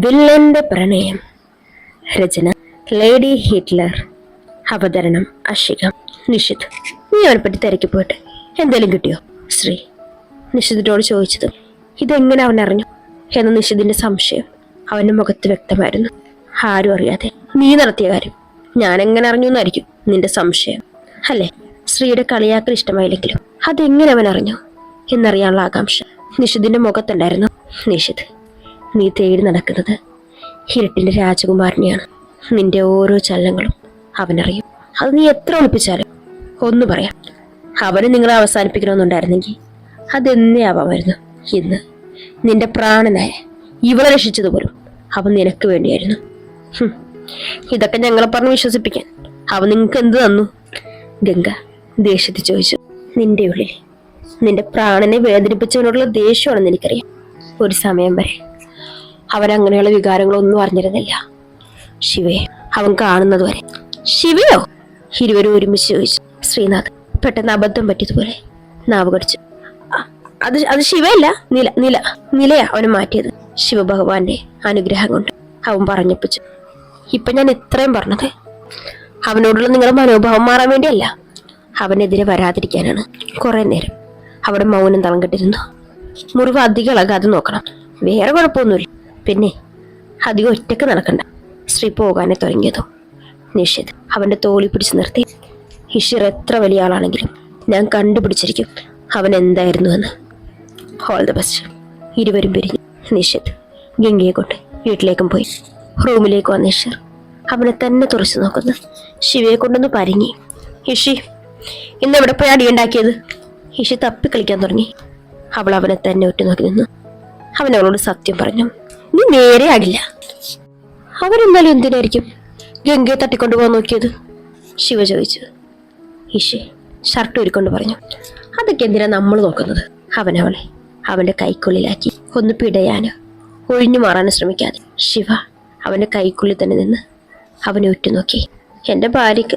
വില്ലന്റെ പ്രണയം. രചന lady Hitler. അവതരണം അഷിക. നിഷിത്, നീ അവനെപ്പറ്റി തിരക്കി പോയിട്ട് എന്തേലും കിട്ടിയോ? ശ്രീ നിഷിതിനോട് ചോദിച്ചത്. ഇതെങ്ങനെ അവൻ അറിഞ്ഞു എന്ന നിഷിതിന്റെ സംശയം അവന്റെ മുഖത്ത് വ്യക്തമായിരുന്നു. ആരും അറിയാതെ നീ നടത്തിയ കാര്യം ഞാൻ എങ്ങനെ അറിഞ്ഞു എന്നായിരിക്കും നിന്റെ സംശയം അല്ലേ? ശ്രീയുടെ കളിയാക്കൽ ഇഷ്ടമായില്ലെങ്കിലും അതെങ്ങനെ അവൻ അറിഞ്ഞു എന്നറിയാനുള്ള ആകാംക്ഷ നിഷിതിന്റെ മുഖത്തുണ്ടായിരുന്നു. നിഷിത്, നീ തേടി നടക്കുന്നത് ഇരുട്ടിന്റെ രാജകുമാരനെയാണ്. നിന്റെ ഓരോ ചലനങ്ങളും അവനറിയും. അത് നീ എത്ര ഒളിപ്പിച്ചാലും ഒന്ന് പറയാം. അവന് നിങ്ങളെ അവസാനിപ്പിക്കണമെന്നുണ്ടായിരുന്നെങ്കിൽ അതെന്നേ ആവാമായിരുന്നു. ഇന്ന് നിന്റെ പ്രാണനായ ഇവളെ രക്ഷിച്ചതുപോലും അവൻ നിനക്ക് വേണ്ടിയായിരുന്നു. ഇതൊക്കെ ഞങ്ങളെ പറഞ്ഞ് വിശ്വസിപ്പിക്കാൻ അവൻ നിങ്ങൾക്ക് എന്ത് തന്നു? ഗംഗ ദേഷ്യത്തിൽ ചോദിച്ചു. നിന്റെ ഉള്ളിൽ നിന്റെ പ്രാണനെ വേദനിപ്പിച്ചവനോടുള്ള ദേഷ്യമാണെന്ന് എനിക്കറിയാം. ഒരു സമയം വരെ അവൻ അങ്ങനെയുള്ള വികാരങ്ങളൊന്നും അറിഞ്ഞിരുന്നില്ല. ശിവയെ അവൻ കാണുന്നത് വരെ. ശിവയോ? ഇരുവരും ഒരുമിച്ച് ചോദിച്ചു. ശ്രീനാഥ് പെട്ടെന്ന് അബദ്ധം പറ്റിയതുപോലെ നാവ് കടിച്ചു. അത് ശിവയല്ല, നിലയാ അവന് മാറ്റിയത്. ശിവഭഗവാന്റെ അനുഗ്രഹം കൊണ്ട് അവൻ പറഞ്ഞപ്പിച്ചു. ഇപ്പൊ ഞാൻ ഇത്രയും പറഞ്ഞത് അവനോടുള്ള നിങ്ങളുടെ മനോഭാവം മാറാൻ വേണ്ടിയല്ല, അവനെതിരെ വരാതിരിക്കാനാണ്. കുറെ നേരം അവിടെ മൗനം തളം കെട്ടിരുന്നു. മുറിവ് അധികം ഇളകാതെ നോക്കണം. വേറെ കുഴപ്പമൊന്നുമില്ല. പിന്നെ അധികം ഒറ്റക്ക് നടക്കണ്ട. ശ്രീ പോകാനെ തുടങ്ങിയതും നിഷിത് അവന്റെ തോളി പിടിച്ചു നിർത്തി. ഇഷിർ എത്ര വലിയ ആളാണെങ്കിലും ഞാൻ കണ്ടുപിടിച്ചിരിക്കും അവൻ എന്തായിരുന്നു എന്ന്. All the best. ഇരുവരും പിരിഞ്ഞു. നിഷിത് ഗംഗയെ കൊണ്ട് വീട്ടിലേക്കും പോയി. റൂമിലേക്ക് വന്ന ഇഷിർ അവനെ തന്നെ തുറച്ചു നോക്കുന്നു. ശിവയെ കൊണ്ടൊന്ന് പരിങ്ങി. ഇഷി, ഇന്ന് എവിടെ പോയി അടിയുണ്ടാക്കിയത്? ഇഷി തപ്പി കളിക്കാൻ തുടങ്ങി. അവൾ അവനെ തന്നെ ഉറ്റുനോക്കി നിന്നു. അവൻ അവളോട് സത്യം പറഞ്ഞു. നീ നേരെ ആടില്ല. അവരെന്നാലും എന്തിനായിരിക്കും ഗംഗയെ തട്ടിക്കൊണ്ടുപോകാൻ നോക്കിയത്? ശിവ ചോദിച്ചു. ഇഷി ഷർട്ട് ഊരിക്കൊണ്ട് പറഞ്ഞു. അതൊക്കെ എന്തിനാ നമ്മൾ നോക്കുന്നത്? അവനവളെ അവന്റെ കൈക്കുള്ളിലാക്കി ഒന്ന് പിടയാനോ ഒഴിഞ്ഞു മാറാനോ ശ്രമിക്കാതെ ശിവ അവന്റെ കൈക്കുള്ളിൽ തന്നെ നിന്ന് അവനെ ഉറ്റുനോക്കി. എന്റെ ഭാര്യക്ക്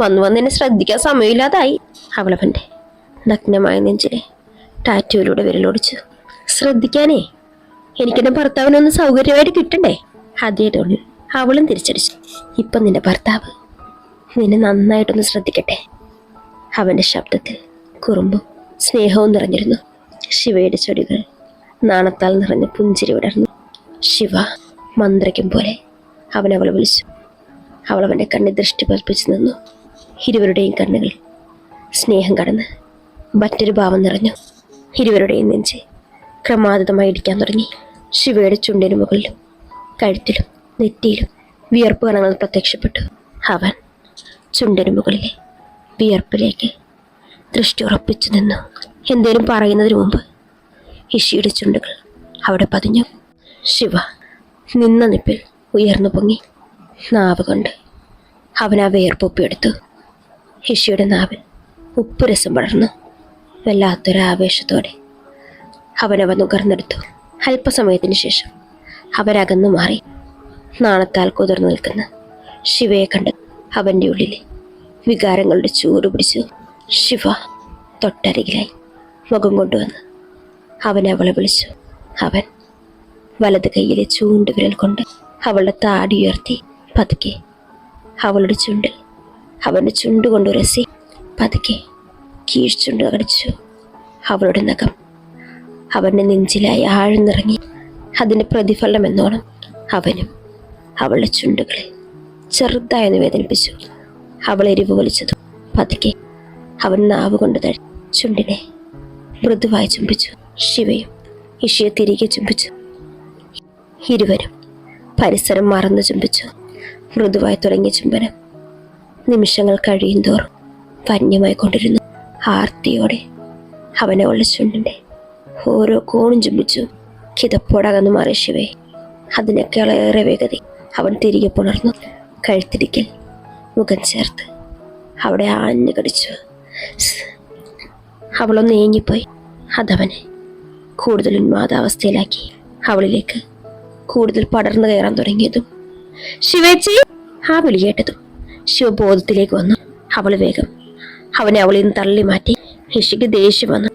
വന്ന് എന്നെ ശ്രദ്ധിക്കാൻ സമയമില്ലാതായി. അവളവന്റെ നഗ്നമായ നെഞ്ചിലെ ടാറ്റുവിലൂടെ വിരലോടിച്ചു. ശ്രദ്ധിക്കാനേ എനിക്കെന്റെ ഭർത്താവിനൊന്ന് സൗകര്യമായിട്ട് കിട്ടണ്ടേ? അതേ ടോണിൽ അവളും തിരിച്ചടിച്ചു. ഇപ്പം നിന്റെ ഭർത്താവ് നിന്നെ നന്നായിട്ടൊന്ന് ശ്രദ്ധിക്കട്ടെ. അവന്റെ ശബ്ദത്തിൽ കുറുമ്പും സ്നേഹവും നിറഞ്ഞിരുന്നു. ശിവയുടെ ചൊടികൾ നാണത്താൽ നിറഞ്ഞ പുഞ്ചിരി വിടർന്നു. ശിവ മന്ത്രിക്കും പോലെ അവളെ വിളിച്ചു. അവളവന്റെ കണ്ണിൽ ദൃഷ്ടി പതിപ്പിച്ചു നിന്നു. ഇരുവരുടെയും കണ്ണുകളിൽ സ്നേഹം കടന്ന് മറ്റൊരു ഭാവം നിറഞ്ഞു. ഇരുവരുടെയും നെഞ്ച് ക്രമാതീതമായി ഇടിക്കാൻ തുടങ്ങി. ശിവയുടെ ചുണ്ടിനു മുകളിലും കഴുത്തിലും നെറ്റിയിലും വിയർപ്പ് കണങ്ങൾ പ്രത്യക്ഷപ്പെട്ടു. അവൻ ചുണ്ടിനു മുകളിലെ വിയർപ്പിലേക്ക് ദൃഷ്ടി ഉറപ്പിച്ചു നിന്നു. എന്തേലും പറയുന്നതിന് മുമ്പ് ഇഷിയുടെ ചുണ്ടുകൾ അവിടെ പതിഞ്ഞു. ശിവ നിന്ന നിപ്പിൽ ഉയർന്നു പൊങ്ങി. നാവ് കൊണ്ട് അവൻ ആ വിയർപ്പൊപ്പിയെടുത്തു. ഇഷിയുടെ നാവിൽ ഉപ്പുരസം പടർന്നു. വല്ലാത്തൊരാവേശത്തോടെ അവനവ നുകർന്നെടുത്തു. അല്പസമയത്തിന് ശേഷം അവരകന്നു മാറി. നാണത്താൽ കുതിർന്നു നിൽക്കുന്ന ശിവയെ കണ്ട് അവൻ്റെ ഉള്ളിലെ വികാരങ്ങളുടെ ചൂട് പിടിച്ചു. ശിവ തൊട്ടരികിലായി മുഖം കൊണ്ടുവന്ന് അവളെ വിളിച്ചു. അവൻ വലത് കൈയിലെ ചൂണ്ടുവിരൽ കൊണ്ട് അവളുടെ താടി ഉയർത്തി പതുക്കെ അവളുടെ ചുണ്ടിൽ അവൻ്റെ ചുണ്ടുകൊണ്ട് ഉരസി പതുക്കെ കീഴ്ചുണ്ട് കടിച്ചു. അവളുടെ നഖം അവൻ്റെ നെഞ്ചിലായി ആഴ്ന്നിറങ്ങി. അതിൻ്റെ പ്രതിഫലനം എന്നോണം അവനും അവളുടെ ചുണ്ടുകളെ ചെറുതായൊന്ന് വേദനിപ്പിച്ചു. അവൾ എരിവ് വലിച്ചതും പതുക്കെ അവൻ നാവ് കൊണ്ട് ചുണ്ടിനെ മൃദുവായി ചുംബിച്ചു. ശിവയും ഇഷിയെ തിരികെ ചുംബിച്ചു. ഇരുവരും പരിസരം മറന്നു ചുംബിച്ചു. മൃദുവായി തുടങ്ങിയ ചുംബനം നിമിഷങ്ങൾ കഴിയും തോറും വന്യമായി കൊണ്ടിരുന്നു. ആർത്തിയോടെ അവനവളുടെ ചുണ്ടിൻ്റെ ഓരോ കോണും ചുംബിച്ചു. കിതപ്പോടകന്നു മാറിയ ശിവയെ അതിനേക്കാളേറെ വേഗത അവൻ തിരികെ പുണർന്നു. കഴുത്തിരിക്കൽ മുഖം ചേർത്ത് അവിടെ ആഞ്ഞു കടിച്ചു. അവളൊന്ന് ഏങ്ങിപ്പോയി. അതവനെ കൂടുതൽ ഉന്മാദാവസ്ഥയിലാക്കി. അവളിലേക്ക് കൂടുതൽ പടർന്നു കയറാൻ തുടങ്ങിയതും ശിവേച്ചി ആ വിളി കേട്ടതും ശിവബോധത്തിലേക്ക് വന്നു. അവൾ വേഗം അവനെ അവളിൽ നിന്ന് തള്ളി മാറ്റി. ഋഷിക്ക് ദേഷ്യം വന്നു.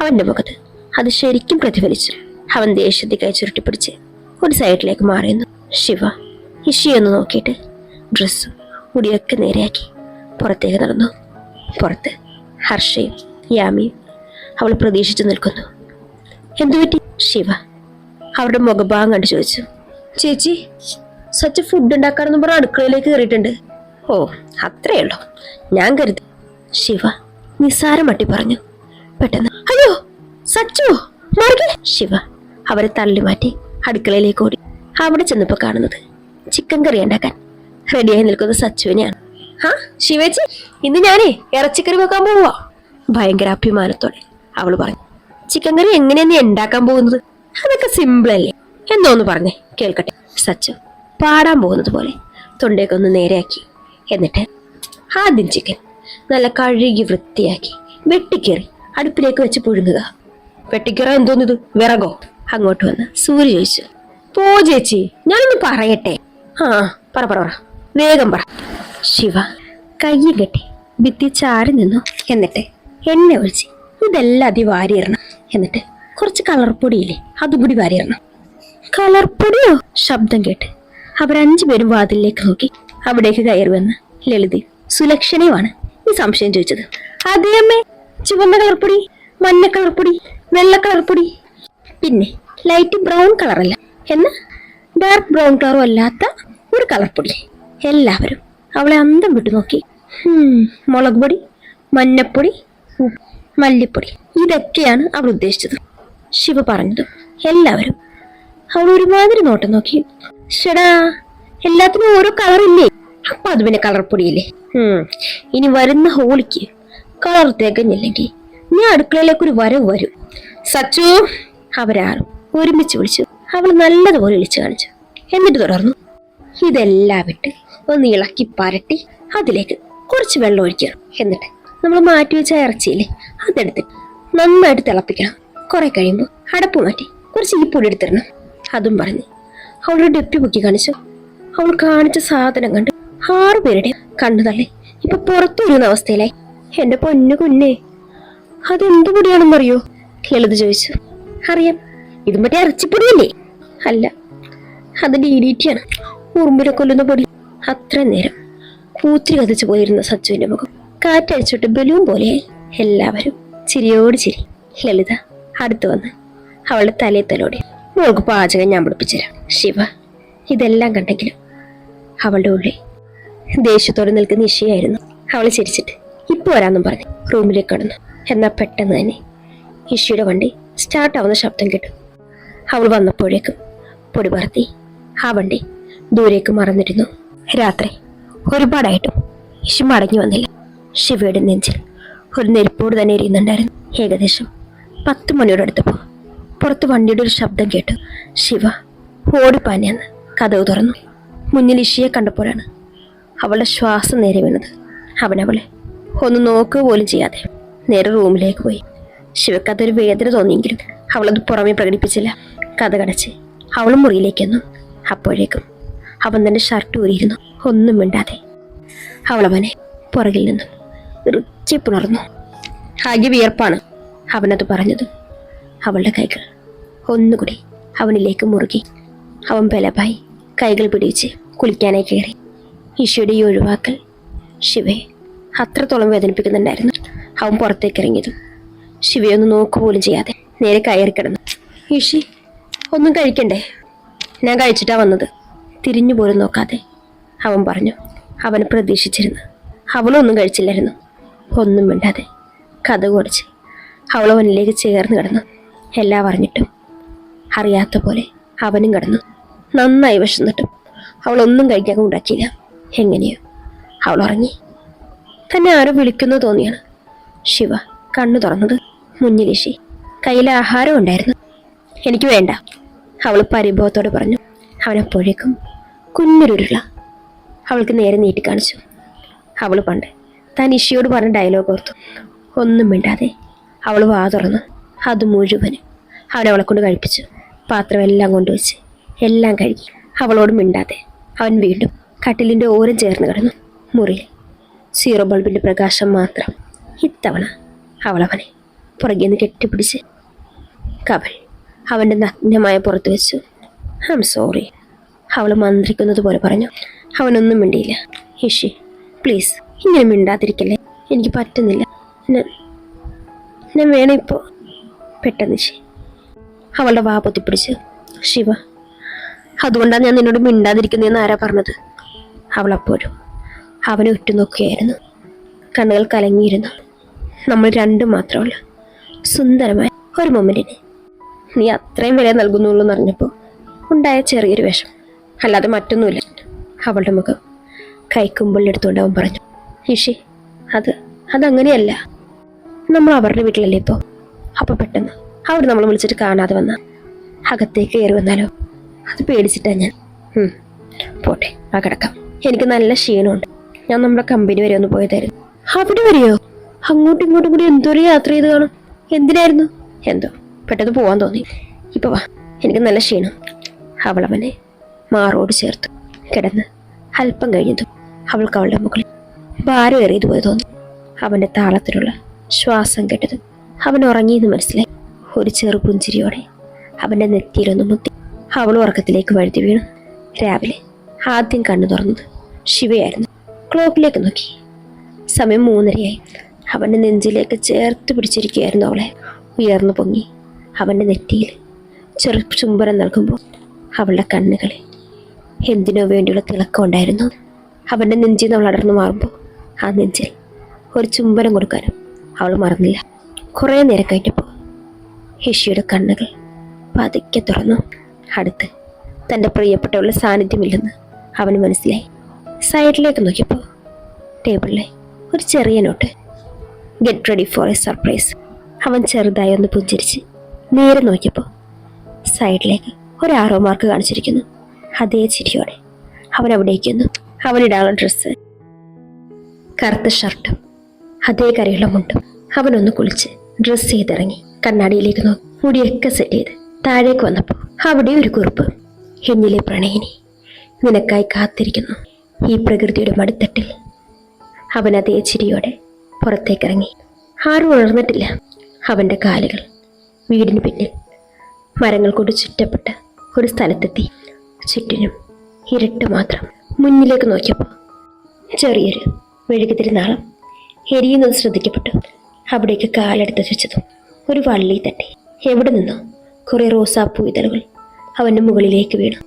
അവന്റെ മുഖത്ത് അത് ശരിക്കും പ്രതിഫലിച്ചു. അവൻ ദേഷ്യത്തെ കൈ ചുരുട്ടിപ്പിടിച്ച് ഒരു സൈഡിലേക്ക് മാറിയുന്നു. ശിവ ഇഷിയൊന്ന് നോക്കിയിട്ട് ഡ്രസ്സും മുടിയൊക്കെ നേരെയാക്കി പുറത്തേക്ക് നടന്നു. പുറത്ത് ഹർഷയും യാമിയും അവൾ പ്രതീക്ഷിച്ചു നിൽക്കുന്നു. എന്തുപറ്റി? ശിവ അവരുടെ മുഖഭാഗം കണ്ടു ചോദിച്ചു. ചേച്ചി, സച്ച് ഫുഡ് ഉണ്ടാക്കാനെന്ന് പറഞ്ഞ അടുക്കളയിലേക്ക് കയറിയിട്ടുണ്ട്. ഓ, അത്രയേ ഉള്ളൂ, ഞാൻ കരുതി. ശിവ നിസ്സാരം മട്ടി പറഞ്ഞു. പെട്ടെന്ന് അയ്യോ സച്ചു മാറിക്കേ. ശിവ അവരെ തള്ളി മാറ്റി അടുക്കളയിലേക്ക് ഓടി. അവിടെ ചെന്നപ്പോ കാണുന്നത് ചിക്കൻ കറി ഉണ്ടാക്കാൻ റെഡിയായി നിൽക്കുന്ന സച്ചുവിനെയാണ്. ആ ശിവേച്ചി, ഇന്ന് ഞാനേ ഇറച്ചിക്കറി വെക്കാൻ പോവാ. ഭയങ്കര അഭിമാനത്തോടെ അവള് പറഞ്ഞു. ചിക്കൻ കറി എങ്ങനെയാ നീ ഉണ്ടാക്കാൻ പോകുന്നത്? അതൊക്കെ സിമ്പിൾ അല്ലേ, എന്നൊന്ന് പറഞ്ഞേ കേൾക്കട്ടെ. സച്ചു പാടാൻ പോകുന്നത് പോലെ തൊണ്ടയൊക്കെ നേരെയാക്കി. എന്നിട്ട് ആദ്യം ചിക്കൻ നല്ല കഴുകി വൃത്തിയാക്കി വെട്ടിക്കേറി അടുപ്പിലേക്ക് വെച്ച് പുഴുങ്ങുക. വെട്ടിക്കറ എന്തോന്നിത്, വിറകോ? അങ്ങോട്ട് വന്ന് സൂര്യ ചോദിച്ചു. പോ ചേച്ചി, ഞാനൊന്ന് പറയട്ടെ. ആ പറ പറ പറ, വേഗം പറ. ശിവ കയ്യും കെട്ടി ഭിത്തി ചാരി നിന്നു. എന്നിട്ട് എണ്ണ ഒഴിച്ച് ഇതെല്ലാം അതി വാരിയിടണം. എന്നിട്ട് കുറച്ച് കളർപ്പൊടിയില്ലേ, അതും കൂടി വാരിയിടണം. കളർപ്പൊടിയോ? ശബ്ദം കേട്ട് അവർ 5 പേരും വാതിലിലേക്ക് നോക്കി. അവിടേക്ക് കയറി വന്ന് ലളിതയും സുലക്ഷണയുമാണ് ഈ സംശയം ചോദിച്ചത്. അതേ അമ്മേ, ചുവന്ന കളർപ്പൊടി, മഞ്ഞ കളർപ്പൊടി, വെള്ള കളർപ്പൊടി, പിന്നെ ലൈറ്റ് ബ്രൗൺ കളറല്ല എന്ന ഡാർക്ക് ബ്രൗൺ കളറും അല്ലാത്ത ഒരു കളർപ്പൊടി. എല്ലാവരും അവളെ അന്തം വിട്ടു നോക്കി. മുളക് പൊടി, മഞ്ഞപ്പൊടി, മല്ലിപ്പൊടി, ഇതൊക്കെയാണ് അവൾ ഉദ്ദേശിച്ചത്. ശിവ പറഞ്ഞതും എല്ലാവരും അവൾ ഒരുമാതിരി നോട്ടം നോക്കി. ഷടാ, എല്ലാത്തിനും ഓരോ കളറില്ലേ, അപ്പൊ അത് പിന്നെ കളർപ്പൊടിയില്ലേ? ഇനി വരുന്ന ഹോളിക്ക് കളർ തികഞ്ഞില്ലെങ്കിൽ ഞാൻ അടുക്കളയിലേക്ക് ഒരു വരവ് വരും. സച്ചു, അവരാരും ഒരുമിച്ച് വിളിച്ചു. അവൾ നല്ലതുപോലെ വിളിച്ചു കാണിച്ചു. എന്നിട്ട് തുടർന്നു. ഇതെല്ലാം വിട്ട് ഒന്ന് ഇളക്കി പരട്ടി അതിലേക്ക് കുറച്ച് വെള്ളം ഒഴിക്കണം. എന്നിട്ട് നമ്മൾ മാറ്റി വെച്ച ഇറച്ചിയില്ലേ, അതെടുത്തിട്ട് നന്നായിട്ട് തിളപ്പിക്കണം. കുറെ കഴിയുമ്പോൾ അടപ്പ് മാറ്റി കുറച്ച് ഈ പൊടി എടുത്തിടണം. അതും പറഞ്ഞ് അവളുടെ ഡെപ്പി പൊക്കി കാണിച്ചു. അവൾ കാണിച്ച സാധനം കണ്ട് 6 പേരുടെ കണ്ണു തള്ളി ഇപ്പൊ പുറത്തു വരുന്ന അവസ്ഥയിലായി. എന്റെ പൊന്നു കുഞ്ഞേ, അതെന്ത് പൊടിയാണെന്നറിയോ? ലളിത ചോദിച്ചു. അറിയാം, ഇത് മറ്റേ ഇറച്ചിപ്പൊടിയല്ലേ? അല്ല, അത് DDT ആണ്, ഉറുമ്പിനെ കൊല്ലുന്ന പൊടി. അത്ര നേരം പൂത്തിരി കത്തിച്ചു പോയിരുന്ന സച്ചുവിന്റെ മുഖം കാറ്റഴിച്ചിട്ട് ബലൂൺ പോലെയായി. എല്ലാവരും ചിരിയോട് ചിരി. ലളിത അടുത്തു വന്ന് അവളുടെ തലയെ തലോടി. മോൾക്ക് പാചകം ഞാൻ പഠിപ്പിച്ചുതരാം. ശിവ ഇതെല്ലാം കണ്ടെങ്കിലും അവളുടെ ഉള്ളിൽ ദേഷ്യത്തോടെ നിൽക്കുന്ന ഇഷയായിരുന്നു. അവൾ ചിരിച്ചിട്ട് ഇപ്പൊ വരാമെന്നും പറഞ്ഞ് റൂമിലേക്ക് കടന്നു. എന്നാൽ പെട്ടെന്ന് തന്നെ ഇഷയുടെ വണ്ടി സ്റ്റാർട്ടാവുന്ന ശബ്ദം കേട്ടു. അവൾ വന്നപ്പോഴേക്കും പൊടി പറത്തി ആ വണ്ടി ദൂരേക്ക് മറന്നിരുന്നു. രാത്രി ഒരുപാടായിട്ടും ഇഷ മടങ്ങി വന്നില്ല. ശിവയുടെ നെഞ്ചിൽ ഒരു നെരുപ്പോട് തന്നെ എരിയുന്നുണ്ടായിരുന്നു. ഏകദേശം 10 മണിയോട് അടുത്തപ്പോൾ പുറത്ത് വണ്ടിയുടെ ഒരു ശബ്ദം കേട്ടു. ശിവ ഓടിപ്പാഞ്ഞെന്ന് കതവ് തുറന്നു. മുന്നിൽ ഇഷിയെ കണ്ടപ്പോഴാണ് അവളുടെ ശ്വാസം നേരെ വീണത്. അവളെ ഒന്ന് നോക്കുക പോലും ചെയ്യാതെ നേരെ റൂമിലേക്ക് പോയി. ശിവക്കതൊരു വേദന തോന്നിയെങ്കിലും അവളത് പുറമെ പ്രകടിപ്പിച്ചില്ല. കഥ കടച്ച് അവളും മുറിയിലേക്ക് വന്നു. അപ്പോഴേക്കും അവൻ തന്റെ ഷർട്ട് ഊരിയിരുന്നു. ഒന്നും മിണ്ടാതെ അവളവനെ പുറകിൽ നിന്നും ഇറുക്കി പുണർന്നു. ആകെ വിയർപ്പാണ് അവനത് പറഞ്ഞതും അവളുടെ കൈകൾ ഒന്നുകൂടി അവനിലേക്ക് മുറുകി. അവൻ ബലമായി കൈകൾ പിടിച്ച് കുളിക്കാനായി കയറി. ഈശോയുടെ ഈ ഒഴിവാക്കൽ ശിവയെ അത്രത്തോളം വേദനിപ്പിക്കുന്നുണ്ടായിരുന്നു. അവൻ പുറത്തേക്ക് ഇറങ്ങിയതും ശിവയൊന്നും നോക്കുപോലും ചെയ്യാതെ നേരെ കയറി കിടന്നു. ഈശി, ഒന്നും കഴിക്കണ്ടേ? ഞാൻ കഴിച്ചിട്ടാ വന്നത്. തിരിഞ്ഞു പോലും നോക്കാതെ അവൻ പറഞ്ഞു. അവനെ പ്രതീക്ഷിച്ചിരുന്നു. അവളൊന്നും കഴിച്ചില്ലായിരുന്നു. ഒന്നും മിണ്ടാതെ കഥ കുടച്ച് അവളവനിലേക്ക് ചേർന്ന് കിടന്നു. എല്ലാം അറിഞ്ഞിട്ടും അറിയാത്ത പോലെ അവനും കിടന്നു. നന്നായി വിശന്നിട്ടും അവളൊന്നും കഴിക്കാൻ ഉണ്ടാക്കിയില്ല. എങ്ങനെയോ അവൾ ഉറങ്ങി. തന്നെ ആരോ വിളിക്കുന്നു തോന്നിയാണ് ശിവ കണ്ണു തുറന്നത്. മുന്നിൽ ഇഷി കയ്യിൽ ആഹാരം ഉണ്ടായിരുന്നു. എനിക്ക് വേണ്ട, അവൾ പരിഭവത്തോടെ പറഞ്ഞു. അവനപ്പോഴേക്കും കുഞ്ഞൊരുരുള അവൾക്ക് നേരെ നീട്ടി കാണിച്ചു. അവൾ പണ്ട് താൻ ഇഷിയോട് പറഞ്ഞ ഡയലോഗ് ഓർത്തു. ഒന്നും മിണ്ടാതെ അവൾ വാ തുറന്നു. അത് മുഴുവനും അവളെ കൊണ്ട് കഴിപ്പിച്ചു. പാത്രം എല്ലാം കൊണ്ടുവച്ച് എല്ലാം കഴുകി അവളോട് മിണ്ടാതെ അവൻ വീണ്ടും കട്ടിലിൻ്റെ ഓരം ചേർന്ന് കിടന്നു. മുറിയിൽ 0 ബൾബിൻ്റെ പ്രകാശം മാത്രം. ഇത്തവണ അവളവനെ പുറകെ നിന്ന് കെട്ടിപ്പിടിച്ച് കവൾ അവൻ്റെ നഗ്നമായ പുറത്ത് വെച്ചു. I am sorry. അവൾ മന്ത്രിക്കുന്നത് പോലെ പറഞ്ഞു. അവനൊന്നും മിണ്ടിയില്ല. ഇഷി പ്ലീസ് ഇങ്ങനെ മിണ്ടാതിരിക്കല്ലേ, എനിക്ക് പറ്റുന്നില്ല. ഞാൻ വേണം ഇപ്പോൾ. പെട്ടെന്ന് അവളുടെ വാ പൊത്തിപ്പിടിച്ച്. ശിവ, അതുകൊണ്ടാണ് ഞാൻ നിന്നോട് മിണ്ടാതിരിക്കുന്നതെന്ന് ആരാ പറഞ്ഞത്? അവളപ്പോഴും അവനെ ഉറ്റുനോക്കുകയായിരുന്നു. കണ്ണുകൾ കലങ്ങിയിരുന്നു. നമ്മൾ രണ്ടും മാത്രമല്ല, സുന്ദരമായ ഒരു മൊമെന്റിന് നീ അത്രയും വില നൽകുന്നുള്ളൂ എന്നറിഞ്ഞപ്പോൾ ഉണ്ടായ ചെറിയൊരു വിഷം, അല്ലാതെ മറ്റൊന്നുമില്ല. അവളുടെ മുഖം കൈക്കുമ്പിളെടുത്തുകൊണ്ട് അവൻ പറഞ്ഞു. ഇഷി, അതങ്ങനെയല്ല. നമ്മൾ അവരുടെ വീട്ടിലല്ലേ ഇപ്പോൾ. അപ്പോൾ പെട്ടെന്ന് അവിടെ നമ്മൾ വിളിച്ചിട്ട് കാണാതെ വന്ന അകത്തേക്ക് കയറി വന്നാലോ? അത് പേടിച്ചിട്ടാണ് ഞാൻ. പോട്ടെ, ആ കിടക്കാം. എനിക്ക് നല്ല ക്ഷീണമുണ്ട്. ഞാൻ നമ്മുടെ കമ്പനി വരെ ഒന്ന് പോയതായിരുന്നു. അവിടെ വരെയോ? അങ്ങോട്ടും ഇങ്ങോട്ടും കൂടി എന്തോരം യാത്ര ചെയ്ത് കാണും. എന്തിനായിരുന്നു? എന്തോ പെട്ടെന്ന് പോവാൻ തോന്നി. ഇപ്പൊ വാ, എനിക്ക് നല്ല ക്ഷീണം. അവളവനെ മാറോട് ചേർത്തു. കിടന്ന് അല്പം കഴിഞ്ഞതും അവൾക്ക് അവളുടെ മുകളിൽ ഭാരം ഏറിയതുപോലെ തോന്നി. അവന്റെ താളത്തിലുള്ള ശ്വാസം കേട്ടതും അവൻ ഉറങ്ങിയെന്ന് മനസ്സിലായി. ഒരു ചെറു പുഞ്ചിരിയോടെ അവന്റെ നെറ്റിയിലൊന്ന് മുത്തി അവൾ ഉറക്കത്തിലേക്ക് വഴുതി വീണു. രാവിലെ ആദ്യം കണ്ണു തുറന്നത് ശിവയായിരുന്നു. ക്ലോക്കിലേക്ക് നോക്കി. സമയം 3:30ആയി. അവന്റെ നെഞ്ചിലേക്ക് ചേർത്ത് പിടിച്ചിരിക്കുകയായിരുന്നു അവളെ. ഉയർന്നു പൊങ്ങി അവന്റെ നെറ്റിയിൽ ചെറു ചുംബനം നൽകുമ്പോൾ അവളുടെ കണ്ണുകളിൽ എന്തിനോ വേണ്ടിയുള്ള തിളക്കം ഉണ്ടായിരുന്നു. അവന്റെ നെഞ്ചിൽ നിന്ന് അവൾ അടർന്നു മാറുമ്പോൾ ആ നെഞ്ചിൽ ഒരു ചുംബനം കൊടുക്കാനും അവൾ മറന്നില്ല. കുറേ നേരം കഴിഞ്ഞപ്പോൾ ഹിഷിയുടെ കണ്ണുകൾ പതുക്കെ തുറന്നു. അടുത്ത് തൻ്റെ പ്രിയപ്പെട്ടവളുടെ സാന്നിധ്യമില്ലെന്ന് അവന് മനസ്സിലായി. സൈഡിലേക്ക് നോക്കിയപ്പോൾ ടേബിളിലെ ഒരു ചെറിയ note. Get ready for a surprise. അവൻ ചെറുതായി ഒന്ന് പുഞ്ചിരിച്ച് നേരെ നോക്കിയപ്പോൾ സൈഡിലേക്ക് ഒരു ആരോ മാർക്ക് കാണിച്ചിരിക്കുന്നു. അതേ ചിരിയോടെ അവൻ അവിടേക്ക് വന്നു. അവനിടാനുള്ള ഡ്രസ്സ്, കറുത്ത ഷർട്ടും അതേ കരയുള്ള മുണ്ടും. അവനൊന്ന് കുളിച്ച് ഡ്രസ്സ് ചെയ്തിറങ്ങി കണ്ണാടിയിലേക്ക് നോക്കി മുടിയൊക്കെ സെറ്റ് ചെയ്ത് താഴേക്ക് വന്നപ്പോൾ അവിടെ ഒരു കുറിപ്പ്. എന്നിലെ പ്രണയിനി നിനക്കായി കാത്തിരിക്കുന്നു ഈ പ്രകൃതിയുടെ മടിത്തട്ടിൽ. അവൻ അതേ ചിരിയോടെ പുറത്തേക്കിറങ്ങി. ആരും ഉണർന്നിട്ടില്ല. അവൻ്റെ കാലുകൾ വീടിന് പിന്നിൽ മരങ്ങൾ കൊണ്ട് ചുറ്റപ്പെട്ട ഒരു സ്ഥലത്തെത്തി. ചുറ്റിനും ഇരുട്ട് മാത്രം. മുന്നിലേക്ക് നോക്കിയപ്പോൾ ചെറിയൊരു മെഴുകുതിരി നാളം എരിയുന്നത് ശ്രദ്ധിക്കപ്പെട്ടു. അവിടേക്ക് കാലെടുത്ത് വെച്ചതും ഒരു വള്ളി തട്ടി. എവിടെ നിന്നോ കുറേ റോസാപ്പൂ ഇതളുകൾ അവൻ്റെ മുകളിലേക്ക് വീണു.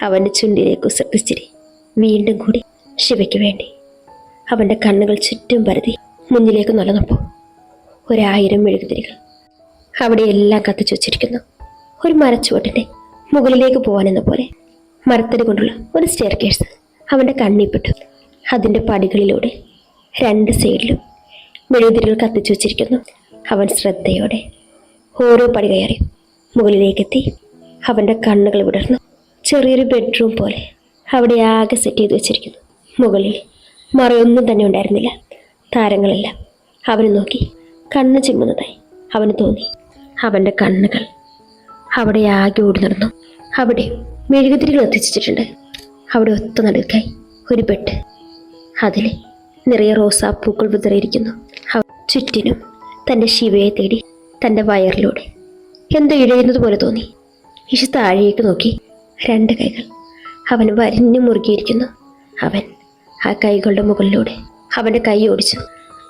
അവൻ്റെ ചുണ്ടിലേക്ക് ശ്രദ്ധിച്ചിരി വീണ്ടും കൂടി ശിവയ്ക്ക് വേണ്ടി. അവൻ്റെ കണ്ണുകൾ ചുറ്റും പരതി മുന്നിലേക്ക് നടന്നപ്പോൾ 1000 മെഴുകുതിരികൾ അവിടെ എല്ലാം കത്തിച്ചു വച്ചിരിക്കുന്നു. ഒരു മരച്ചുവട്ടിൻ്റെ മുകളിലേക്ക് പോകാനെന്ന പോലെ മരത്തടി കൊണ്ടുള്ള ഒരു സ്റ്റെയർ കേഴ്സ് അവൻ്റെ കണ്ണിൽപ്പെട്ടു. അതിൻ്റെ പടികളിലൂടെ 2 സൈഡിലും മെഴുകുതിരികൾ കത്തിച്ചു വച്ചിരിക്കുന്നു. അവൻ ശ്രദ്ധയോടെ ഓരോ പടി കയറി മുകളിലേക്കെത്തി. അവൻ്റെ കണ്ണുകൾ വിടർന്നു. ചെറിയൊരു ബെഡ്റൂം പോലെ അവിടെ ആകെ സെറ്റ് ചെയ്ത് വെച്ചിരിക്കുന്നു. മുകളിൽ മറയൊന്നും തന്നെ ഉണ്ടായിരുന്നില്ല. താരങ്ങളെല്ലാം അവനെ നോക്കി കണ്ണ് ചിമ്മുന്നതായി അവന് തോന്നി. അവൻ്റെ കണ്ണുകൾ അവിടെ ആകെ ഓടി നടന്നു. അവിടെ മെഴുകുതിരികൾ എത്തിച്ചിട്ടുണ്ട്. അവിടെ ഒത്ത നടുക്കായി ഒരു ബെഡ്. അതിൽ നിറയെ റോസാപ്പൂക്കൾ വിതറിയിരിക്കുന്നു. ചുറ്റിനും തൻ്റെ ശിവയെ തേടി തൻ്റെ വയറിലൂടെ എന്തോ ഇഴയുന്നത് പോലെ തോന്നി. ഇഷ താഴേക്ക് നോക്കി. 2 കൈകൾ അവൻ വരിഞ്ഞു മുറുകിയിരിക്കുന്നു. അവൻ ആ കൈകളുടെ മുകളിലൂടെ അവൻ്റെ കൈ ഓടിച്ചു.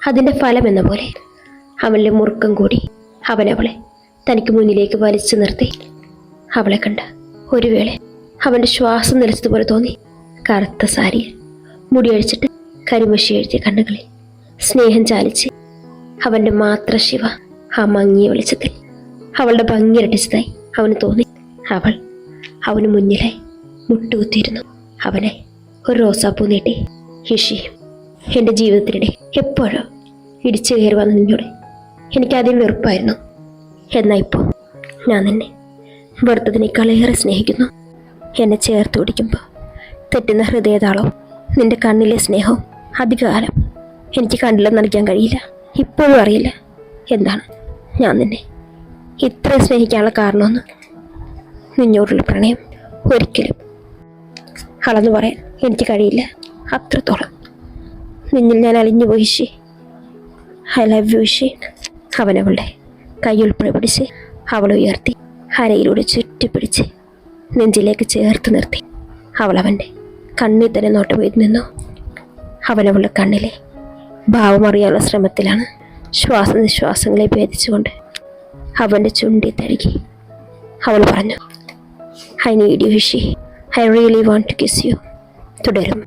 അതിൻ്റെ ഫലം എന്ന പോലെ അവൻ്റെ മുറുക്കം കൂടി അവളെ തനിക്ക് മുന്നിലേക്ക് വലിച്ചു നിർത്തി. അവളെ കണ്ട ഒരു വേള അവൻ്റെ ശ്വാസം നിലച്ചതുപോലെ തോന്നി. കറുത്ത സാരിയിൽ മുടിയഴിച്ചിട്ട് കരിമഷി എഴുതിയ കണ്ണുകളിൽ സ്നേഹം ചാലിച്ച് അവൻ്റെ മാത്ര ശിവ ആ മങ്ങിയ വെളിച്ചത്തിൽ അവളുടെ ഭംഗി ഇരട്ടിച്ചതായി അവന് തോന്നി. അവൾ അവന് മുന്നിലായി മുട്ടുകുത്തിയിരുന്നു. അവനെ ഒരു റോസാപ്പൂ നീട്ടി. ഹിഷി, എൻ്റെ ജീവിതത്തിനിടെ എപ്പോഴോ ഇടിച്ചു കയറി വന്ന നിന്നോട് എനിക്കതിൽ വെറുപ്പായിരുന്നു. എന്നാൽ ഇപ്പോൾ ഞാൻ നിന്നെ വെറുത്തതിനേക്കാളേറെ സ്നേഹിക്കുന്നു. എന്നെ ചേർത്ത് പിടിക്കുമ്പോൾ തെറ്റുന്ന ഹൃദയതാളവും നിന്റെ കണ്ണിലെ സ്നേഹവും അധികകാലം എനിക്ക് കണ്ടില്ലെന്ന് നടിക്കാൻ കഴിയില്ല. ഇപ്പോഴും അറിയില്ല എന്താണ് ഞാൻ നിന്നെ ഇത്ര സ്നേഹിക്കാനുള്ള കാരണമെന്ന്. നിന്നോടുള്ള പ്രണയം ഒരിക്കലും അളന്നു പറയാൻ എനിക്ക് കഴിയില്ല. അത്രത്തോളം നിന്നിൽ ഞാൻ അലിഞ്ഞു പോയി ഷി. ഐ ലവ് യു ഷി. അവനവളുടെ കൈയുൾപ്പെടെ പിടിച്ച് അവളെ ഉയർത്തി അരയിലൂടെ ചുറ്റിപ്പിടിച്ച് നെഞ്ചിലേക്ക് ചേർത്ത് നിർത്തി. അവൾ അവൻ്റെ കണ്ണിൽ തന്നെ നോട്ടം വീട് നിന്നു. അവനവളുടെ കണ്ണിലെ ഭാവമറിയാനുള്ള ശ്രമത്തിലാണ്. ശ്വാസനിശ്വാസങ്ങളെ ഭേദിച്ചുകൊണ്ട് അവൻ്റെ ചുണ്ടി തഴുകി അവൾ പറഞ്ഞു, ഐ നീഡ് യു ഹിഷി, I really want to kiss you. തുടരും.